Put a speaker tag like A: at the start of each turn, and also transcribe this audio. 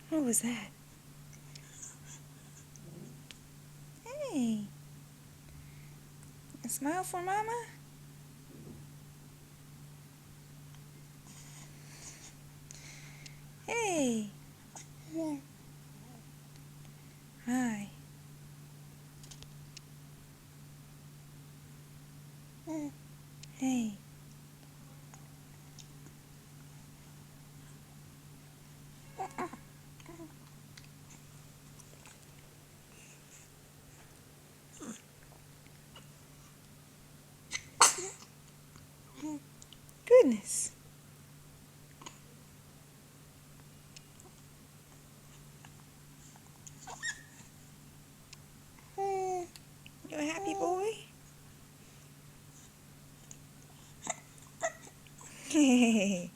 A: What was that? Hey, a smile for Mama? Hey. Hi. Hey. Goodness. You a happy boy? Hey.